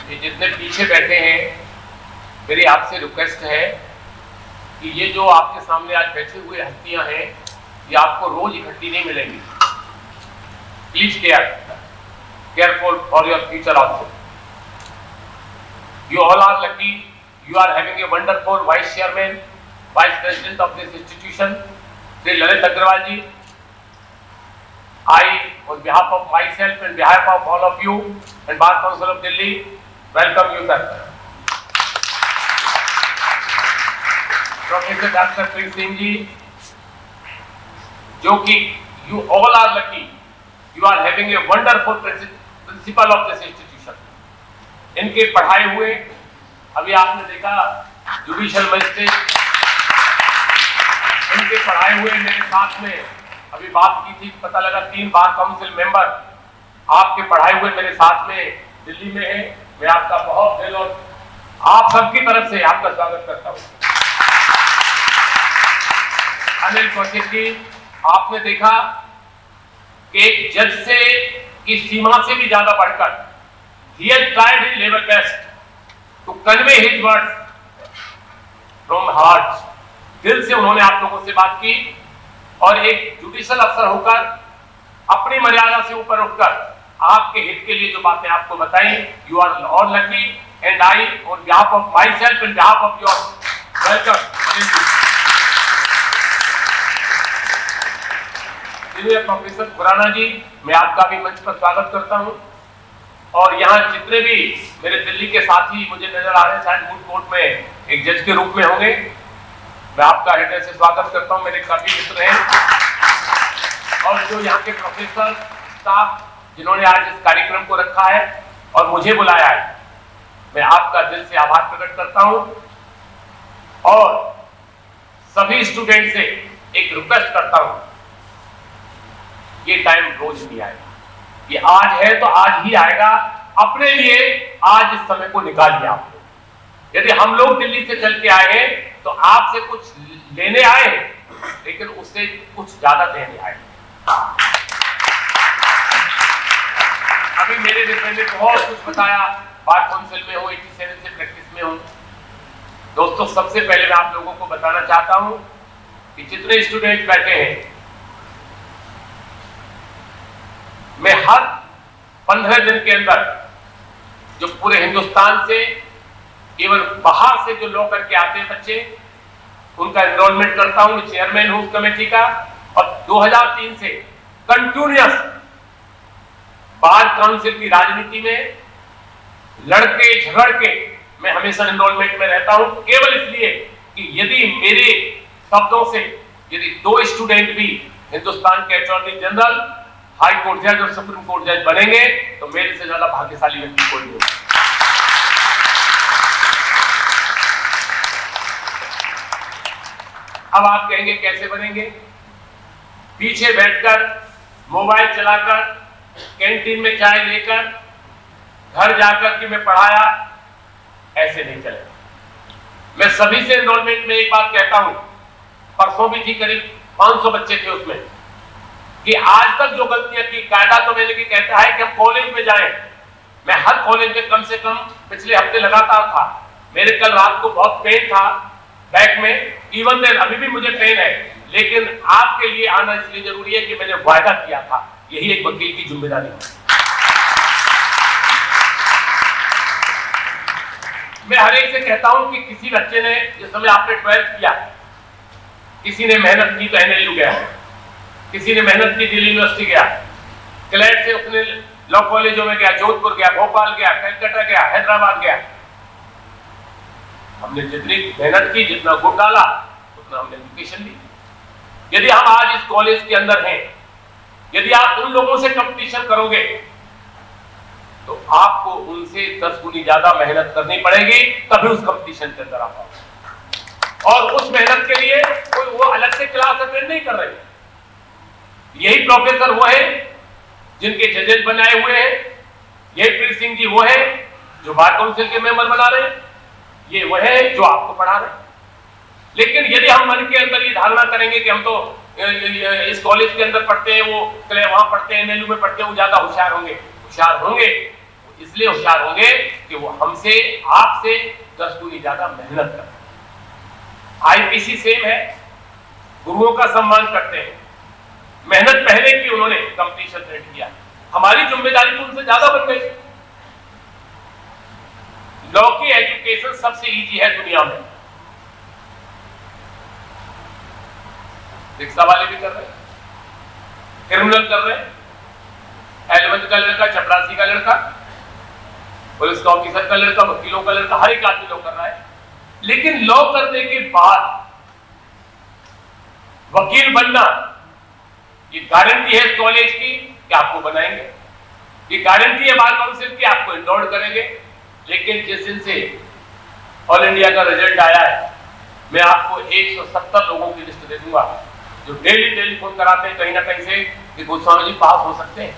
ये जितने पीछे बैठे हैं, मेरी आपसे रिक्वेस्ट है कि ये जो आपके सामने आज बैठे हुए हस्तियां हैं, ये आपको रोज इकट्ठी नहीं मिलेंगी। Please careful for your future also. You all are lucky. You are having a wonderful vice chairman, vice president of this institution, Sri Lalit Agrawal ji. I, on behalf of myself and behalf of all of you and Bar Council of Delhi, welcome you, sir. Professor Dr. Prince Singh ji, जो कि you all are lucky. You are having a wonderful principal of this institution. इनके पढ़ाए हुए, अभी आपने देखा judicial magistrate, इनके पढ़ाए हुए मेरे साथ में अभी बात की थी, पता लगा 3 बार काउंसिल मेंबर आपके पढ़ाए हुए मेरे साथ में दिल्ली में है। मैं आपका बहुत दिल और आप सबकी तरफ से आपका स्वागत करता हूं। अनिल कौशिक जी, आपने देखा कि एक जज से की सीमा से भी ज्यादा बढ़कर he has tried his level best to convey his words from heart. दिल से उन्होंने आप लोगों से बात की और एक जुडिशियल अफसर होकर अपनी मर्यादा से ऊपर उठकर आपके हित के लिए जो बातें आपको बताई, you are all lucky and I on behalf of myself and behalf of your welcome. Professor Khurana ji, मैं आपका भी मंच पर स्वागत करता हूं और यहाँ जितने भी मेरे दिल्ली के साथी मुझे नजर आ रहे हैं, शायद मूड कोर्ट में एक जज के रूप में होंगे, मैं आपका हृदय से स्वागत करता हूँ। मेरे काफी मित्र हैं और जो यहाँ के प्रोफेसर स्टाफ जिन्होंने आज इस कार्यक्रम को रखा है और मुझे बुलाया है, मैं आपका दिल से आभार प्रकट करता हूँ और सभी स्टूडेंट से एक रिक्वेस्ट करता हूँ, ये टाइम रोज नहीं आएगा, ये आज है तो आज ही आएगा। अपने लिए आज इस समय को निकालिए आप लोग। यदि हम लोग दिल्ली से चल के आए हैं तो आपसे कुछ लेने आए, लेकिन उससे कुछ ज्यादा देने आए। अभी मेरे विषय में बहुत कुछ बताया, बार काउंसिल में हूं, 87 से प्रैक्टिस में हूं। दोस्तों, सबसे पहले मैं आप लोगों को बताना चाहता हूं कि जितने स्टूडेंट बैठे हैं, मैं हर 15 दिन के अंदर जो पूरे हिंदुस्तान से केवल बाहर से जो लॉ करके आते हैं बच्चे, उनका एनरोलमेंट करता हूं। चेयरमैन हूं उस कमेटी का और 2003 से कंटिन्यूअस बार काउंसिल की राजनीति में लड़के झगड़ के मैं हमेशा एनरोलमेंट में रहता हूं, केवल इसलिए कि यदि मेरे शब्दों से यदि 2 स्टूडेंट भी हिंदुस्तान के अटॉर्नी जनरल, हाई कोर्ट जज और सुप्रीम कोर्ट जज बनेंगे तो मेरे से ज्यादा भाग्यशाली व्यक्ति कोई नहीं। अब आप कहेंगे कैसे बनेंगे? पीछे बैठकर मोबाइल चलाकर कैंटीन में चाय लेकर घर जाकर कि मैं पढ़ाया, ऐसे नहीं चलेगा। मैं सभी से एनरोलमेंट में एक बात कहता हूं, परसों भी थी, करीब 500 बच्चे थे उसमें, कि आज तक जो गलतियां की, कायदा तो मैंने की कहता है कि हम कॉलेज में जाएं। मैं हर कॉलेज में कम से कम पिछले हफ्ते लगातार था। मेरे कल रात को बहुत पेन था बैक में, इवन देन अभी भी मुझे पेन है, लेकिन आपके लिए आना इसलिए जरूरी है कि मैंने वायदा किया था। यही एक वकील की जिम्मेदारी है। मैं हर एक से कहता हूं कि किसी बच्चे ने, जिस समय आपने 12th किया, किसी ने मेहनत की तो NLU गया, किसी ने मेहनत की दिल्ली यूनिवर्सिटी गया, क्लैट से उसने लॉ कॉलेजों में गया, जोधपुर गया, भोपाल गया, कलकत्ता गया, हैदराबाद गया। हमने जितनी मेहनत की, जितना गुड़ डाला, उतना हमने एजुकेशन ली। यदि हम आज इस कॉलेज के अंदर हैं, यदि आप उन लोगों से कंपटीशन करोगे तो आपको उनसे 10 गुनी ज्यादा मेहनत करनी पड़ेगी, तभी उस कंपटीशन के अंदर आप आओगे। और उस मेहनत के लिए कोई वो अलग से क्लास अटेंड नहीं कर रहे। यही प्रोफेसर वो है जिनके जजेस बनाए हुए हैं, यही प्रिंस सिंह जी वो है जो बार काउंसिल के मेंबर बना रहे हैं, ये वो है जो आपको पढ़ा रहे हैं। लेकिन यदि हम मन के अंदर ये धारणा करेंगे कि हम तो इस कॉलेज के अंदर पढ़ते हैं, वो वहां पढ़ते हैं, NLU में पढ़ते हैं, वो ज्यादा होशियार होंगे, इसलिए होशियार होंगे कि वो हमसे आपसे 10 गुनी ज्यादा मेहनत करते हैं। आईपीसी सेम है, गुरुओं का सम्मान करते हैं, मेहनत पहले की उन्होंने, कंप्लीशन रेट किया, हमारी जिम्मेदारी तो उनसे ज्यादा बन गई। लॉ की एजुकेशन सबसे इजी है दुनिया में, रिक्शा वाले भी कर रहे हैं, क्रिमिनल कर रहे हैं, 11th का लड़का, चपरासी का लड़का, पुलिस का ऑफिसर का लड़का, वकीलों का लड़का, हर एक आदमी लॉ कर रहा है। लेकिन लॉ करने के बाद वकील बनना, ये गारंटी है कॉलेज की कि आपको बनाएंगे, ये गारंटी है बार काउंसिल की आपको एनरोल करेंगे। लेकिन जिस दिन से ऑल इंडिया का रिजल्ट आया है, मैं आपको 170 लोगों की लिस्ट दे दूंगा जो डेली टेलीफोन कराते हैं कहीं ना कहीं से कि गोस्वामी जी पास हो सकते हैं।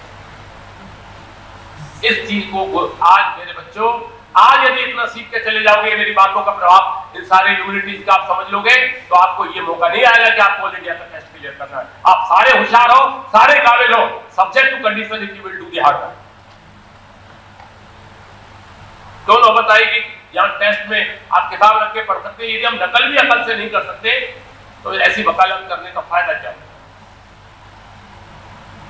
इस चीज को आज मेरे बच्चों, आज यदि इतना सीख के चले जाओगे, मेरी बातों का प्रभाव इन सारे यूनिवर्सिटीज का आप समझ लोगे, तो आपको ये मौका नहीं आएगा कि आपको ऑल इंडिया का टेस्ट क्लियर करना है। आप सारे होशियार हो, सारे काबिल हो, subject to condition if you will do the hard work. दोनों बताएगी, यहाँ टेस्ट में आप किताब रख के पढ़ सकते हैं, यदि हम नकल भी अकल से नहीं कर सकते तो ऐसी वकालत करने का फायदा क्या है?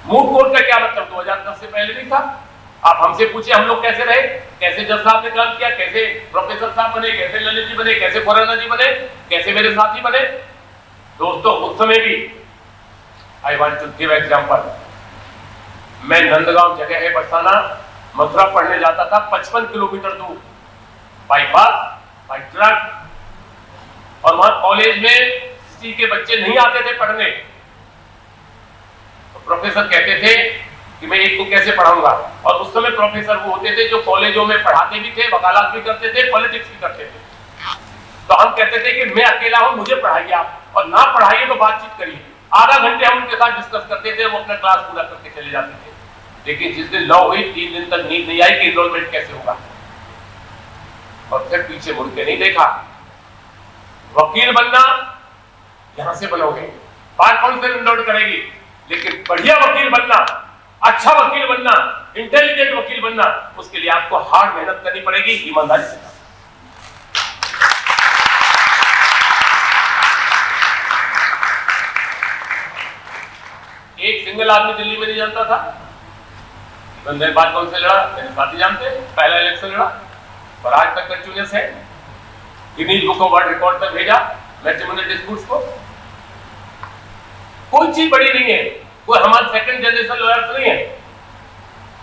मूड कोर्ट का क्या मतलब 2010 से पहले नहीं था? आप हमसे पूछिए हम लोग कैसे रहे, कैसे जज साहब ने काम किया, कैसे प्रोफेसर साहब बने, कैसे ललित जी बने, कैसे खुराना जी बने, कैसे मेरे साथी बने। दोस्तों उस समय भी I want to give example, मैं नंदगांव जगह है बरसाना, मथुरा पढ़ने जाता था 55 किलोमीटर दूर, बाई बस, बाई ट्रक, और वहां कॉलेज में किसी के बच्चे नहीं आते थे पढ़ने, तो प्रोफेसर कहते थे कि मैं एक को कैसे पढ़ाऊंगा। और उस समय प्रोफेसर वो होते थे जो कॉलेजों में पढ़ाते भी थे, वकालत भी करते थे, पॉलिटिक्स भी करते थे। तो हम कहते थे कि मैं अकेला हूं, मुझे पढ़ाइए आप, और ना पढ़ाइए तो बातचीत करिए। आधा घंटे हम उनके साथ डिस्कस करते थे, वो अपना क्लास पूरा करके चले जाते थे। लेकिन जिस दिन लॉ हुई 3 दिन तक नींद नहीं आई कि इनरोलमेंट कैसे होगा, और फिर पीछे मुड़ के नहीं देखा। वकील बनना यहां से बनोगे, बार काउंसिल इनरोल करेगी, लेकिन बढ़िया वकील बनना, अच्छा वकील बनना, इंटेलिजेंट वकील बनना, उसके लिए आपको हार्ड मेहनत करनी पड़ेगी, ईमानदारी से। एक सिंगल आदमी दिल्ली में नहीं जानता था, मैंने बात कौन से लड़ा, मेरे साथी जानते, पहला इलेक्शन लड़ा और आज तक कंटिन्यूअस है। Guinness book of world record तक भेजा मैट्रिमोनियल डिस्प्यूट्स को। कोई चीज बड़ी नहीं है, कोई हमारे सेकंड जनरेशन लॉयर्स नहीं है।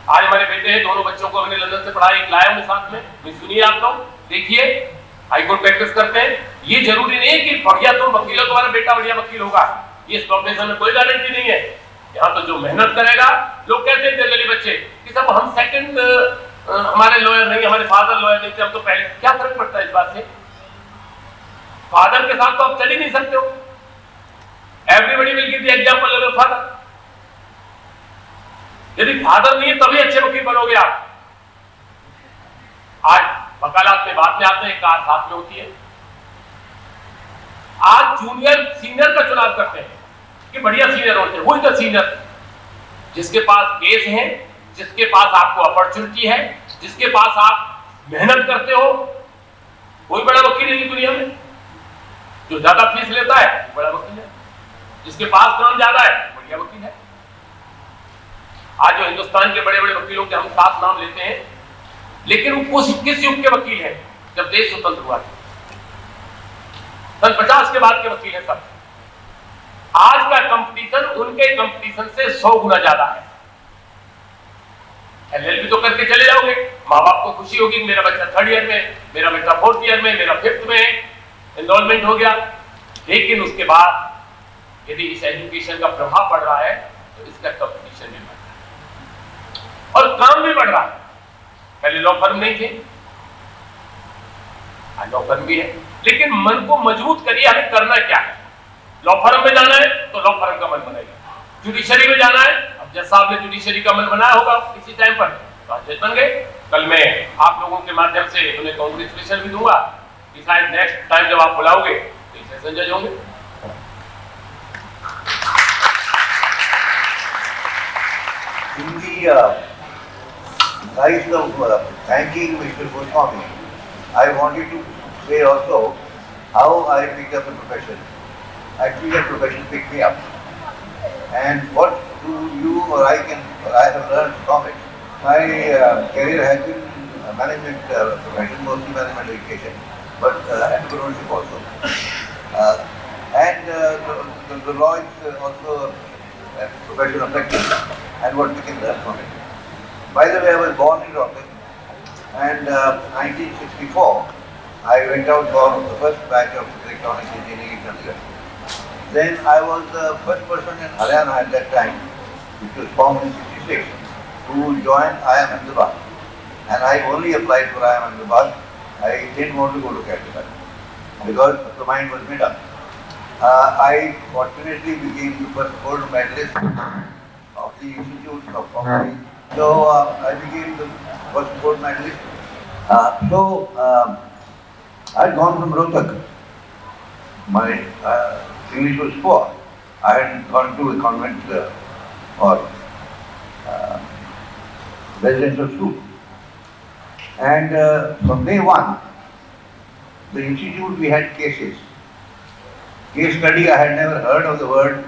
आज हमारे बेटे हैं, दोनों बच्चों को हमने लंदन से पढ़ाया, एक लाया हूं साथ में, मैं सुनिए आप लोग, देखिए हाईकोर्ट प्रैक्टिस करते हैं। ये जरूरी नहीं है कि बढ़िया तुम वकील हो, तुम्हारा बेटा बढ़िया वकील होगा, ये इस प्रोफेशन में कोई गारंटी नहीं है। यहाँ तो जो मेहनत करेगा, लोग कहते हैं जनरली बच्चे कि सब हम सेकंड हमारे लॉयर नहीं, हमारे फादर लॉयर नहीं थे, हम तो पहले। क्या फर्क पड़ता है इस बात से? फादर के साथ तो आप चल ही नहीं सकते हो। Everybody will give the example of your father. यदि फादर नहीं है तभी अच्छे वकील बनोगे आप। आज वकालत में बात में आते हैं, कार साथ में होती है। आज जूनियर सीनियर का चुनाव करते हैं कि बढ़िया सीनियर होते हैं, वही तो सीनियर जिसके पास केस है, जिसके पास आपको अपॉर्चुनिटी है, जिसके पास आप मेहनत करते हो, कोई बड़ा वकील नहीं दुनिया में। जो ज्यादा फीस लेता है बड़ा वकील है, जिसके पास काम ज्यादा है बढ़िया वकील है। आज जो हिंदुस्तान के बड़े बड़े वकीलों के हम 7 नाम लेते हैं, लेकिन वो किस युग के वकील हैं? जब देश स्वतंत्र हुआ, सन 50 के बाद के वकील हैं सब। आज का कंपटीशन उनके कंपटीशन से 100 गुना ज्यादा है। एलएलबी तो करके चले जाओगे, माँ बाप को खुशी होगी, मेरा बच्चा 3rd ईयर में, मेरा बेटा 4th ईयर में, मेरा 5th में एनरोलमेंट हो गया। लेकिन उसके बाद यदि इस एजुकेशन का प्रभाव बढ़ रहा है तो इसका कंपटीशन भी बढ़ रहा है और काम भी बढ़ रहा है। पहले लॉ फर्म नहीं थे, आज लॉ फर्म भी है। लेकिन मन को मजबूत करिए, हमें करना क्या है। लॉ फर्म में जाना है तो लॉ फर्म का मन बनेगा, जुडिशरी में जाना है, अब जज साहब ने जुडिशरी का मन बनाया होगा किसी टाइम पर, तो आज जज बन गए। कल मैं आप लोगों के माध्यम से उन्हें कांग्रेचुलेशन भी दूंगा कि शायद नेक्स्ट टाइम जब आप बुलाओगे तो इस सेशन जज होंगे। In the Guys of thanking Mr. Goswami, I wanted to say also how I picked up the profession. Actually, the profession picked me up. And what do you or I have learned from it? My career has been management profession, mostly management education, but entrepreneurship also. Uh, and the law is also a profession of practice and what we can learn from it. By the way, I was born in Rohtak, and 1964, I went out for the first batch of electronics engineering in Chandigarh. Then I was the first person in Haryana at that time, which was formed in 66, to join IIM Ahmedabad. And I only applied for IIM Ahmedabad. I didn't want to go to Calcutta because the mind was made up. I fortunately became the first gold medalist of the Institute of Comedy. So I became the first gold medalist. I'd gone from Rohtak. My English was poor. I had gone to a convent or uh, residential school. And from day one, the institute we had cases. Case study, I had never heard of the word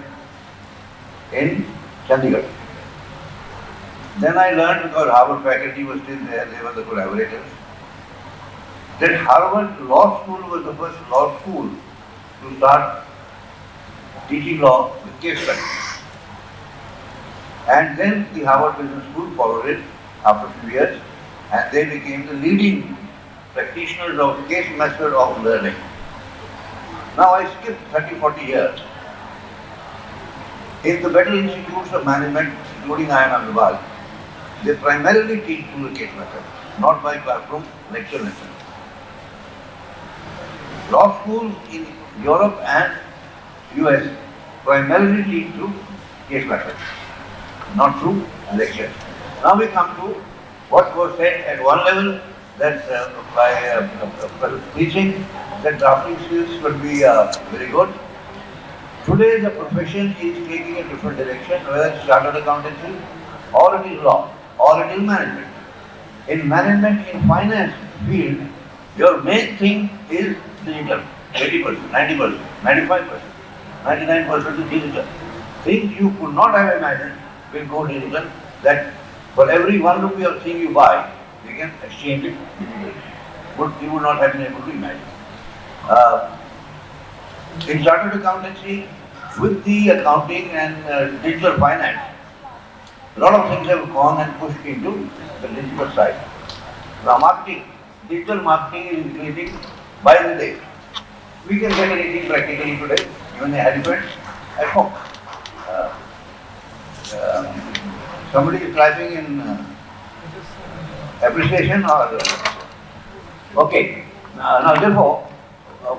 in Chandigarh. Then I learned, because Harvard faculty was still there, they were the collaborators, that Harvard Law School was the first law school to start teaching law with case study. And then the Harvard Business School followed it after a few years, and they became the leading practitioners of case method of learning. Now I skipped 30-40 years. In the better institutes of management, including IIM Ahmedabad, they primarily teach through the case method, not by classroom lecture lessons. Law schools in Europe and US primarily teach through case method, not through lectures. Now we come to what was said at one level, that by preaching that drafting skills would be very good. Today the profession is taking a different direction, whether it's chartered accountancy or it is law or it is management. In management, in finance field, your main thing is digital. 80%, 90%, 95%, 99% is digital. Things you could not have imagined will go digital, that for every 1 rupee of thing you buy, you can exchange it digitally. But you would not have been able to imagine. In chartered accountancy, with the accounting and digital finance, a lot of things have gone and pushed into the digital side. Now marketing, digital marketing is increasing by the day. We can get anything practically today, even the elephant at home. Somebody is typing in appreciation or okay. Now therefore,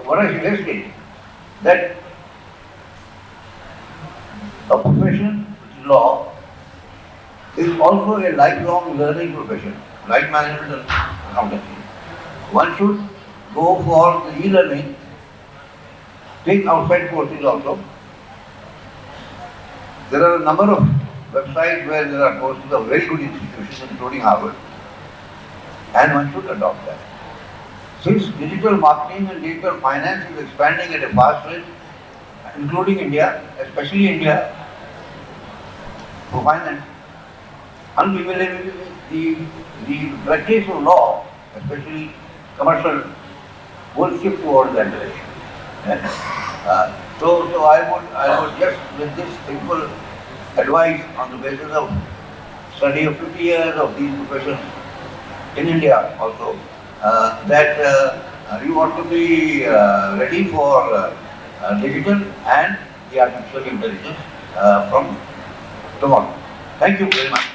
what I suggest is that a profession, which is law, is also a lifelong learning profession, like management and accountancy. One should go for the e-learning, take outside courses also. There are a number of websites where there are courses of very good institutions, including Harvard, and one should adopt that. Since digital marketing and digital finance is expanding at a fast rate, including India, especially India, for finance, unbelievably, the practice of law, especially commercial, will shift towards that direction. So I would just, with this simple advice on the basis of study of 50 years of these professions in India also, that you ought to be ready for digital and the artificial intelligence from tomorrow. Thank you very much.